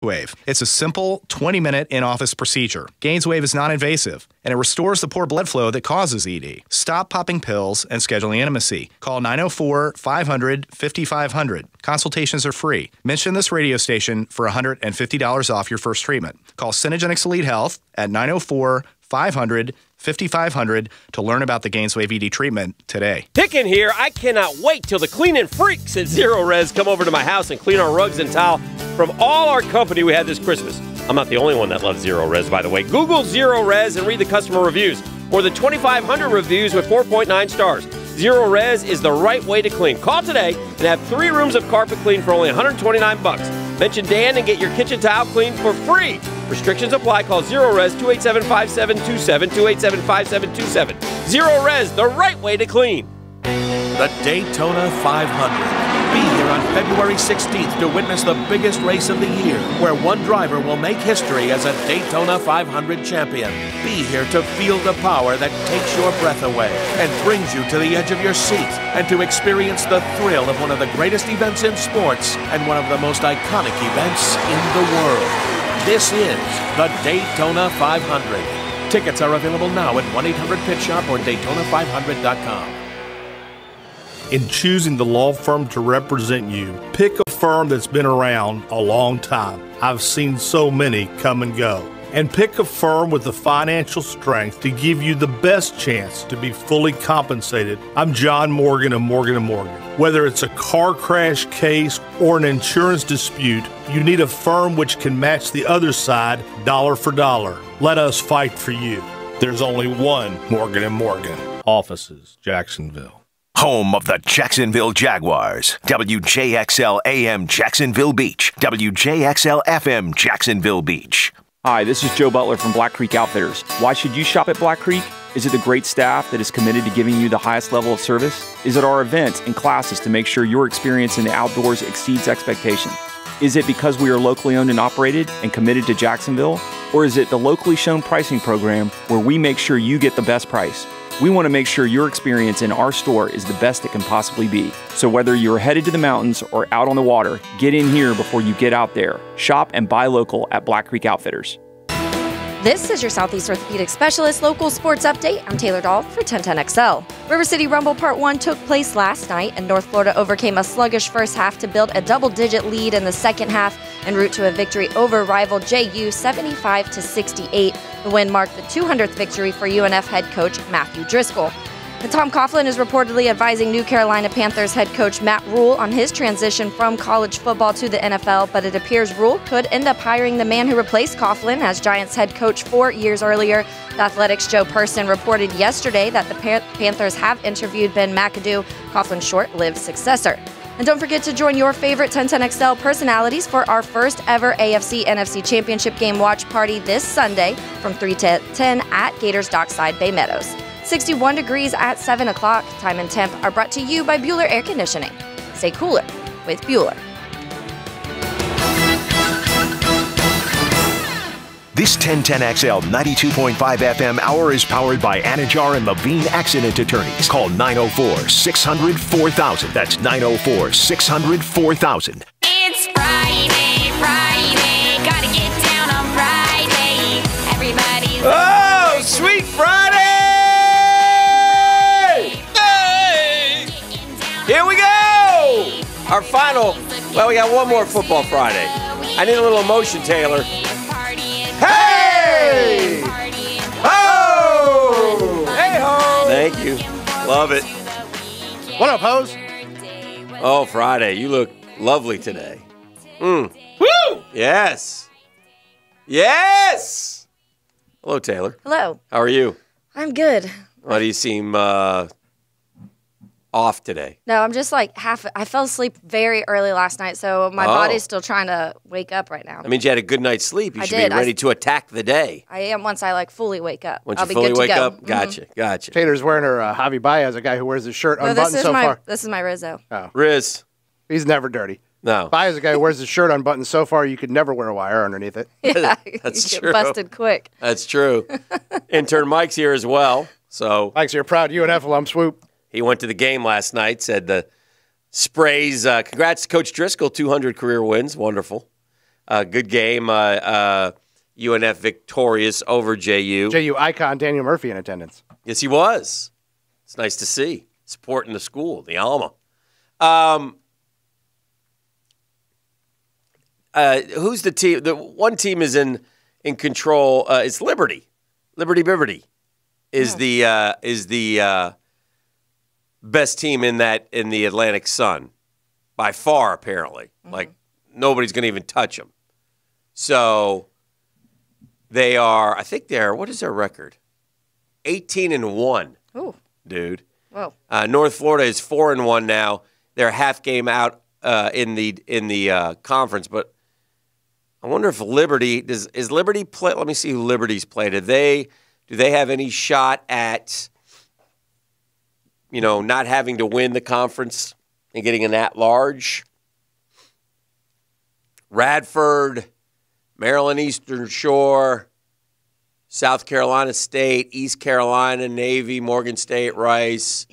Wave. It's a simple 20-minute in-office procedure. GainsWave is non-invasive, and it restores the poor blood flow that causes ED. Stop popping pills and scheduling intimacy. Call 904-500-5500. Consultations are free. Mention this radio station for $150 off your first treatment. Call Synergenics Elite Health at 904-500-5500 to learn about the GainsWave ED treatment today. Pickin' here, I cannot wait till the cleaning freaks at Zero Res come over to my house and clean our rugs and tile from all our company we had this Christmas. I'm not the only one that loves Zero Res, by the way. Google Zero Res and read the customer reviews. More than 2,500 reviews with 4.9 stars. Zero Res is the right way to clean. Call today and have 3 rooms of carpet cleaned for only $129. Mention Dan and get your kitchen tile cleaned for free. Restrictions apply. Call Zero Res 287-5727, 287-5727. Zero Res, the right way to clean. The Daytona 500. Be here on February 16th to witness the biggest race of the year, where one driver will make history as a Daytona 500 champion. Be here to feel the power that takes your breath away and brings you to the edge of your seat, and to experience the thrill of one of the greatest events in sports and one of the most iconic events in the world. This is the Daytona 500. Tickets are available now at 1-800-PIT-SHOP or Daytona500.com. In choosing the law firm to represent you, pick a firm that's been around a long time. I've seen so many come and go. And pick a firm with the financial strength to give you the best chance to be fully compensated. I'm John Morgan of Morgan & Morgan. Whether it's a car crash case or an insurance dispute, you need a firm which can match the other side dollar for dollar. Let us fight for you. There's only one Morgan & Morgan. Offices, Jacksonville. Home of the Jacksonville Jaguars. WJXL AM Jacksonville Beach. WJXL FM Jacksonville Beach. Hi, this is Joe Butler from Black Creek Outfitters. Why should you shop at Black Creek? Is it the great staff that is committed to giving you the highest level of service? Is it our events and classes to make sure your experience in the outdoors exceeds expectation? Is it because we are locally owned and operated and committed to Jacksonville? Or is it the locally shown pricing program where we make sure you get the best price? We want to make sure your experience in our store is the best it can possibly be. So whether you're headed to the mountains or out on the water, get in here before you get out there. Shop and buy local at Black Creek Outfitters. This is your Southeast Orthopedic Specialist local sports update. I'm Taylor Dahl for 1010XL. River City Rumble Part 1 took place last night, and North Florida overcame a sluggish first half to build a double-digit lead in the second half en route to a victory over rival JU 75-68. The win marked the 200th victory for UNF head coach Matthew Driscoll. And Tom Coughlin is reportedly advising new Carolina Panthers head coach Matt Rule on his transition from college football to the NFL, but it appears Rule could end up hiring the man who replaced Coughlin as Giants head coach 4 years earlier. The Athletics' Joe Person reported yesterday that the Panthers have interviewed Ben McAdoo, Coughlin's short-lived successor. And don't forget to join your favorite 1010XL personalities for our first ever AFC-NFC Championship game watch party this Sunday from 3 to 10 at Gators Dockside Bay Meadows. 61 degrees at 7 o'clock. Time and temp are brought to you by Bueller Air Conditioning. Stay cooler with Bueller. This 1010XL 92.5 FM hour is powered by Anajar and Levine Accident Attorneys. Call 904-600-4000. That's 904-600-4000. It's Friday, Friday. Gotta get down on Friday. Everybody's... Oh, sweet Friday! Hey! Here we go! Our final... Well, we got one more football Friday. I need a little emotion, Taylor. Hey! Ho! Hey ho! Thank you. Love it. What up, hoes? Oh, Friday. You look lovely today. Woo! Yes. Yes! Hello, Taylor. Hello. How are you? I'm good. Why do you seem off today? No, I'm just like I fell asleep very early last night, so my body's still trying to wake up right now. That means you had a good night's sleep. You should be ready to attack the day. I am once I fully wake up. Once I'll you be fully good wake to go. up? Gotcha, gotcha. Taylor's wearing her Javi Baez, a guy who wears his shirt unbuttoned so far. This is my Rizzo. Oh. Riz. He's never dirty. No. Baez is a guy who wears his shirt unbuttoned so far you could never wear a wire underneath it. Yeah, That's you true. get busted quick. That's true. Intern Mike's here as well. So Mike's your proud UNF alum. Swoop. He went to the game last night, said the Sprays, congrats to Coach Driscoll, 200 career wins. Wonderful. Good game. UNF victorious over JU. JU icon Daniel Murphy in attendance. Yes, he was. It's nice to see. Supporting the school, the alma. Who's the team? The one team is in control. It's Liberty. Liberty is the best team in the Atlantic Sun by far. Apparently, like nobody's going to even touch them. So they are. I think they're. What is their record? 18-1. Ooh, dude. Whoa. North Florida is 4-1 now. They're a half game out in the conference, but I wonder if Liberty is Liberty play. Let me see who Liberty's played. Do they have any shot at not having to win the conference and getting an at-large? Radford, Maryland Eastern Shore, South Carolina State, East Carolina, Navy, Morgan State, Rice.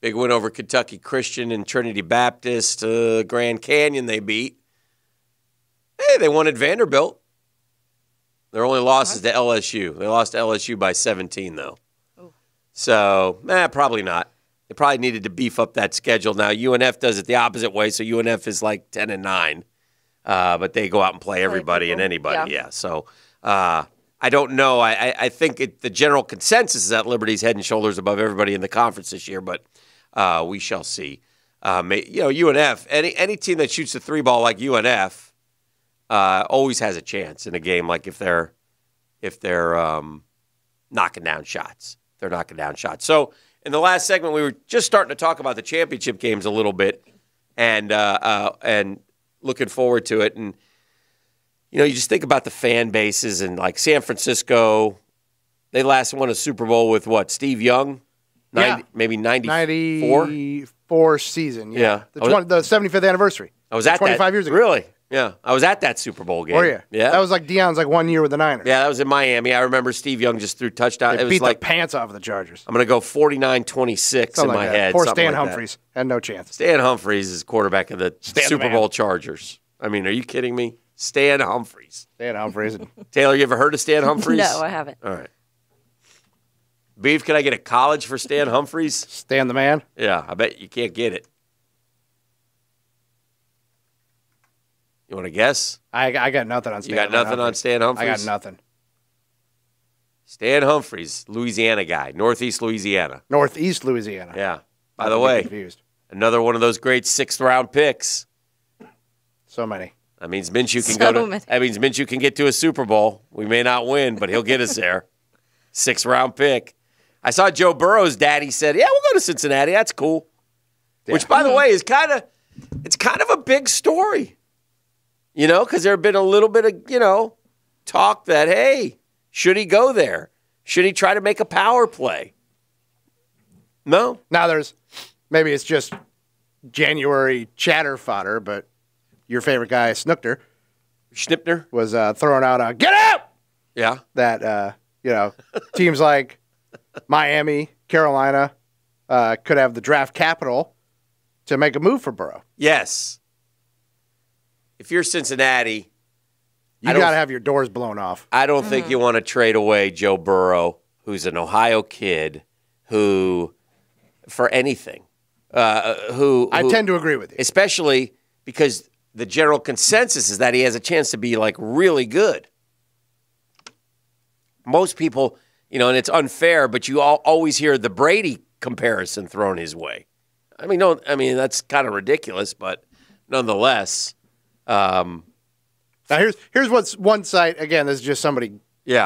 Big win over Kentucky Christian and Trinity Baptist. Grand Canyon they beat. Hey, they won at Vanderbilt. Their only loss is to LSU. They lost to LSU by 17, though. Ooh. So, probably not. They probably needed to beef up that schedule. Now, UNF does it the opposite way, so UNF is like 10-9. But they go out and play everybody and anybody. Yeah. So, I don't know. I think the general consensus is that Liberty's head and shoulders above everybody in the conference this year, but we shall see. UNF, any team that shoots the three ball like UNF always has a chance in a game. Like if they're knocking down shots, So in the last segment, we were just starting to talk about the championship games a little bit, and looking forward to it. And you just think about the fan bases and like San Francisco. They last won a Super Bowl with what? Steve Young, maybe 94? 94 season. Yeah. The 75th anniversary. I was at 25 years ago. Really? Yeah, I was at that Super Bowl game. Were you? Yeah, that was like Deion's 1 year with the Niners. Yeah, that was in Miami. I remember Steve Young just threw touchdown. They it was beat like the pants off of the Chargers. I'm going to go 49-26 in my head. Poor Stan Humphries had no chance. Stan Humphries is quarterback of the Super Bowl Chargers. I mean, are you kidding me? Stan Humphries. Taylor, you ever heard of Stan Humphries? No, I haven't. All right. Beef, can I get a college for Stan Humphries? Stan the man? Yeah, I bet you can't get it. You want to guess? I got nothing on Stan. You got nothing on Stan Humphries? I got nothing. Stan Humphries, Louisiana guy, Northeast Louisiana. Northeast Louisiana. Yeah. By the way, another one of those great 6th-round picks. So many. That means Minshew can get to a Super Bowl. We may not win, but he'll get us there. 6th-round pick. I saw Joe Burrow's daddy said, "Yeah, we'll go to Cincinnati. That's cool." Yeah. Which, by the way, is kind of a big story. Because there had been a little bit of, talk that, hey, should he go there? Should he try to make a power play? No. Now maybe it's just January chatter fodder, but your favorite guy, Schnipner, was throwing out a get out! Yeah. That, teams like Miami, Carolina could have the draft capital to make a move for Burrow. Yes. If you're Cincinnati, you got to have your doors blown off. I don't think you want to trade away Joe Burrow, who's an Ohio kid, for anything. I tend to agree with you. Especially because the general consensus is that he has a chance to be, really good. Most people, and it's unfair, but you always hear the Brady comparison thrown his way. That's kind of ridiculous, but nonetheless. Now here's what's one site. Again, this is just somebody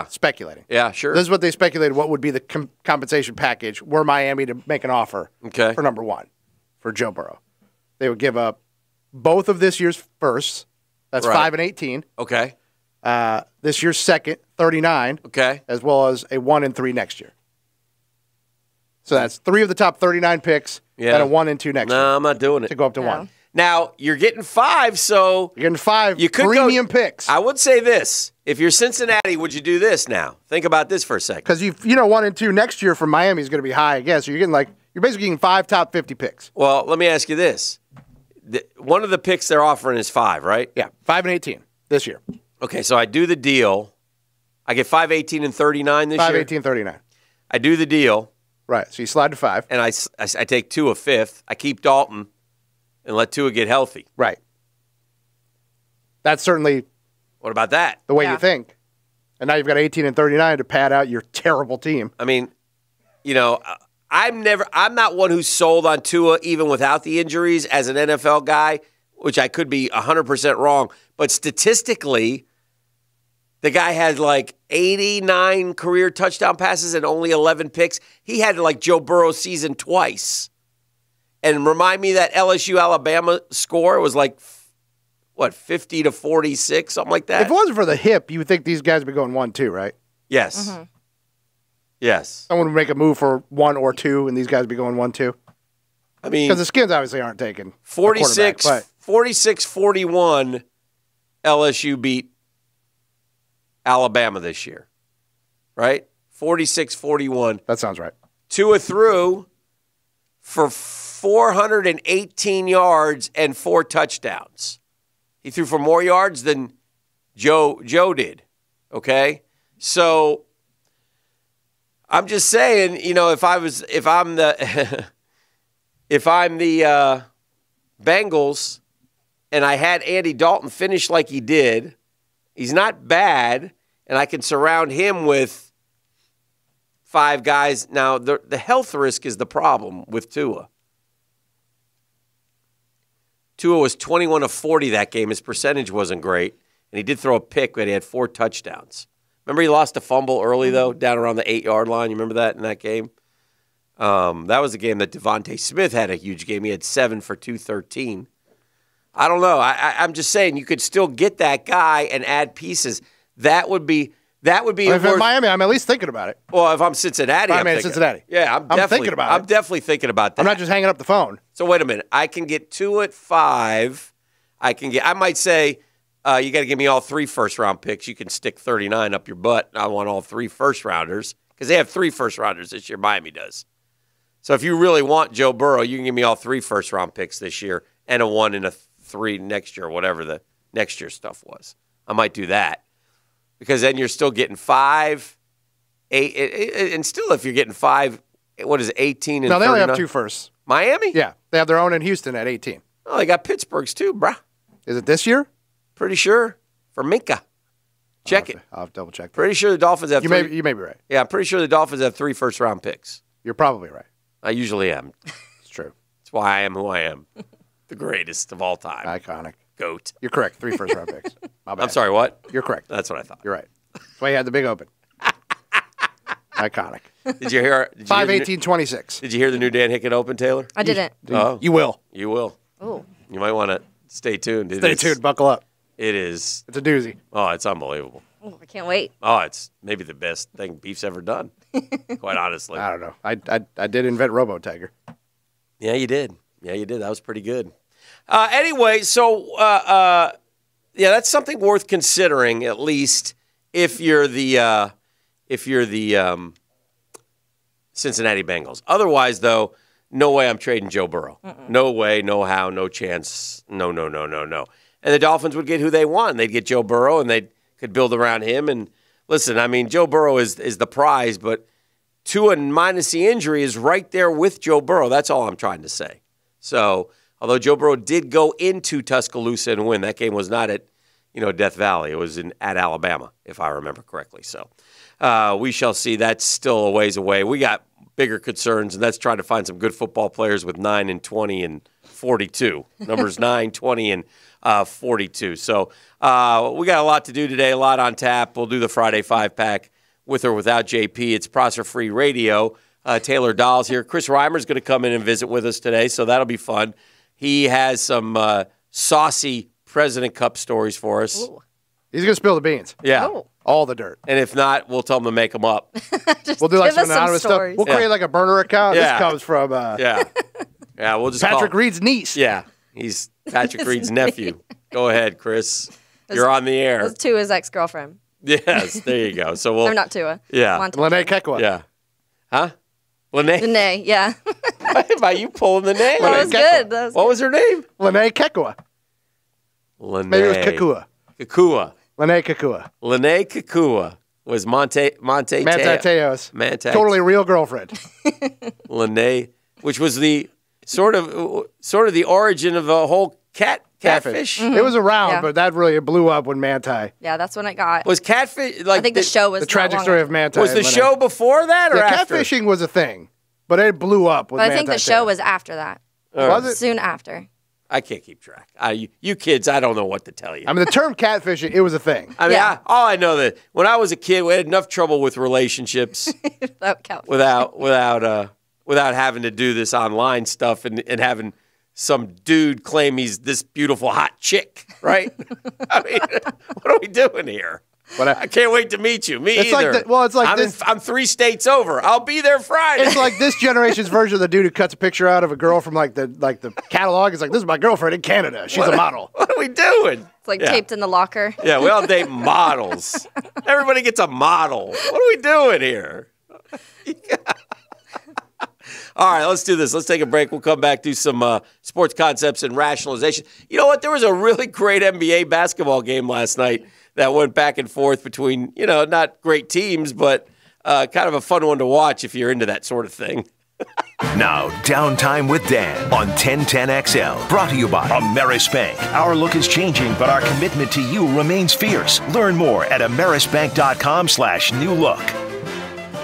speculating. Yeah, sure. This is what they speculated what would be the compensation package were Miami to make an offer for number one for Joe Burrow. They would give up both of this year's firsts. That's 5 and 18. Okay. This year's second, 39. Okay. As well as a 1 and 3 next year. So that's 3 of the top 39 picks and a 1 and 2 next year. No, I'm not doing it. To go up to 1. Now, you're getting 5, so... You're getting 5 premium picks. I would say this. If you're Cincinnati, would you do this now? Think about this for a second. Because 1 and 2 next year from Miami is going to be high again. So you're getting you're basically getting 5 top 50 picks. Well, let me ask you this. One of the picks they're offering is 5, right? Yeah, 5 and 18. this year. Okay, so I do the deal. I get 5, 18, and 39 this 5, year. 18, 39. I do the deal. Right, so you slide to 5. And I take Tua 5th. I keep Dalton and let Tua get healthy. Right. That's certainly What about that? the way you think. And now you've got 18 and 39 to pad out your terrible team. I mean, I'm not one who's sold on Tua even without the injuries as an NFL guy, which I could be 100% wrong. But statistically, the guy had like 89 career touchdown passes and only 11 picks. He had like Joe Burrow's season twice. And remind me that LSU-Alabama score was like, 50-46, something like that? If it wasn't for the hip, you would think these guys would be going 1-2, right? Yes. Mm-hmm. Yes. Someone would make a move for 1 or 2, and these guys would be going 1-2. I mean, because the Skins obviously aren't taking 46-41, LSU beat Alabama this year, right? 46-41. That sounds right. Tua threw for 418 yards and 4 touchdowns. He threw for more yards than Joe did, okay? So I'm just saying, if I'm the Bengals and I had Andy Dalton finish like he did, he's not bad, and I can surround him with 5 guys. Now, the health risk is the problem with Tua. Tua was 21 of 40 that game. His percentage wasn't great, and he did throw a pick, but he had 4 touchdowns. Remember he lost a fumble early, though, down around the 8-yard line? You remember that in that game? That was the game that Devontae Smith had a huge game. He had 7 for 213. I don't know. I'm just saying you could still get that guy and add pieces. That would be if I'm Miami, I'm at least thinking about it. Well, if I'm Cincinnati, I'm thinking. Cincinnati. Yeah, I'm thinking about it. I'm definitely thinking about that. I'm not just hanging up the phone. So wait a minute. I can get 2 at 5. I might say, you got to give me all 3 first-round picks. You can stick 39 up your butt. I want all 3 first-rounders because they have 3 first-rounders this year. Miami does. So if you really want Joe Burrow, you can give me all 3 first-round picks this year and a 1 and a 3 next year, whatever the next year stuff was. I might do that because then you're still getting 5, 8, and still if you're getting 5, what is it, 18 and 39? No, they only have 2 firsts. Miami? Yeah, they have their own in Houston at 18. Oh, they got Pittsburgh's too, bruh. Is it this year? Pretty sure. For Minka. Check it. I'll have to double check that. Pretty sure the Dolphins have 3. You may be right. Yeah, I'm pretty sure the Dolphins have 3 first-round picks. You're probably right. I usually am. It's true. That's why I am who I am. The greatest of all time. Iconic. GOAT. You're correct. 3 first-round picks. My bad. I'm sorry, what? You're correct. That's what I thought. You're right. That's why you had the big open. Iconic. Did you hear? 5-18-26. Did you hear the new Dan Hickett Open, Taylor? I didn't. Oh, you will. You will. Oh. You might want to stay tuned. Stay tuned. Buckle up. It is. It's a doozy. Oh, it's unbelievable. Oh, I can't wait. Oh, it's maybe the best thing Beef's ever done. Quite honestly. I don't know. I did invent Robo Tiger. Yeah, you did. Yeah, you did. That was pretty good. Anyway, so yeah, that's something worth considering, at least if you're the Cincinnati Bengals. Otherwise, though, no way I'm trading Joe Burrow. No way, no how, no chance. No. And the Dolphins would get who they want. They'd get Joe Burrow, and they could build around him. And listen, I mean, Joe Burrow is the prize, but Tua minus the injury is right there with Joe Burrow. That's all I'm trying to say. So, although Joe Burrow did go into Tuscaloosa and win, that game was not at Death Valley. It was at Alabama, if I remember correctly. So, we shall see. That's still a ways away. We got bigger concerns, and that's trying to find some good football players with 9 and 20 and 42. Numbers 9, 20, and 42. So we got a lot to do today, a lot on tap. We'll do the Friday 5-pack with or without JP. It's Prosser Free Radio. Taylor Dahl's here. Chris Reimer's going to come in and visit with us today, so that'll be fun. He has some saucy President Cup stories for us. Ooh. He's going to spill the beans. Yeah. Oh. All the dirt. And if not, we'll tell him to make them up. We'll do like some anonymous stuff. We'll create like a burner account. Yeah. This comes from yeah, we'll just Patrick Reed's niece. Yeah, he's Patrick Reed's nephew. Go ahead, Chris. You're on the air. That's Tua's ex-girlfriend. Yes, there you go. So we'll. Or not Tua. Yeah. Lene Kekwa. Yeah. Huh? Lene? Lene, yeah. Why are you pulling the name? That was good. What was her name? Lene Kekwa. Lene. Maybe it was Kekua. Kakua. Lene Kakua. Lene Kakua was Manti Te'o's totally real girlfriend. Lene, which was the sort of the origin of the whole catfish. Mm-hmm. It was around, but that really blew up when Manti. Yeah, that's when it got. Was catfish like? I think the show was the tragic story of Manti. Was the show before that or after? Catfishing was a thing, but it blew up. With I think Manti the show was after that. Was it? Soon after. I can't keep track. You kids, I don't know what to tell you. I mean, the term catfishing, it was a thing. I mean, all I know that when I was a kid, we had enough trouble with relationships without having to do this online stuff and having some dude claim he's this beautiful hot chick, right? I mean, what are we doing here? I can't wait to meet you. Me either. I'm 3 states over. I'll be there Friday. It's like this generation's version of the dude who cuts a picture out of a girl from like the catalog. It's like, this is my girlfriend in Canada. She's a model. What are we doing? It's like taped in the locker. Yeah, we all date models. Everybody gets a model. What are we doing here? All right, let's do this. Let's take a break. We'll come back, do some sports concepts and rationalization. You know what? There was a really great NBA basketball game last night that went back and forth between, not great teams, but kind of a fun one to watch if you're into that sort of thing. Now, Downtime with Dan on 1010XL. Brought to you by Ameris Bank. Our look is changing, but our commitment to you remains fierce. Learn more at amerisbank.com/new look.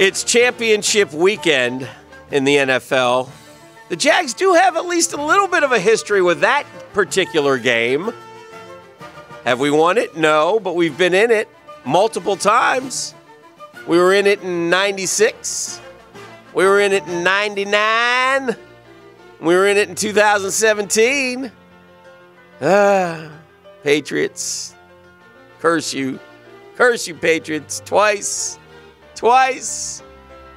It's championship weekend in the NFL. The Jags do have at least a little bit of a history with that particular game. Have we won it? No, but we've been in it multiple times. We were in it in 96. We were in it in 99. We were in it in 2017. Patriots. Curse you. Curse you, Patriots. Twice.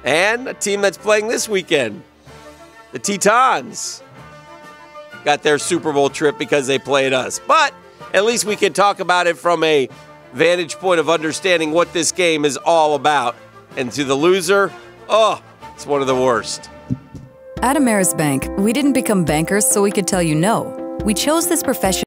And a team that's playing this weekend, the Titans, got their Super Bowl trip because they played us. But at least we can talk about it from a vantage point of understanding what this game is all about. And to the loser, it's one of the worst. At Ameris Bank, we didn't become bankers so we could tell you no. We chose this profession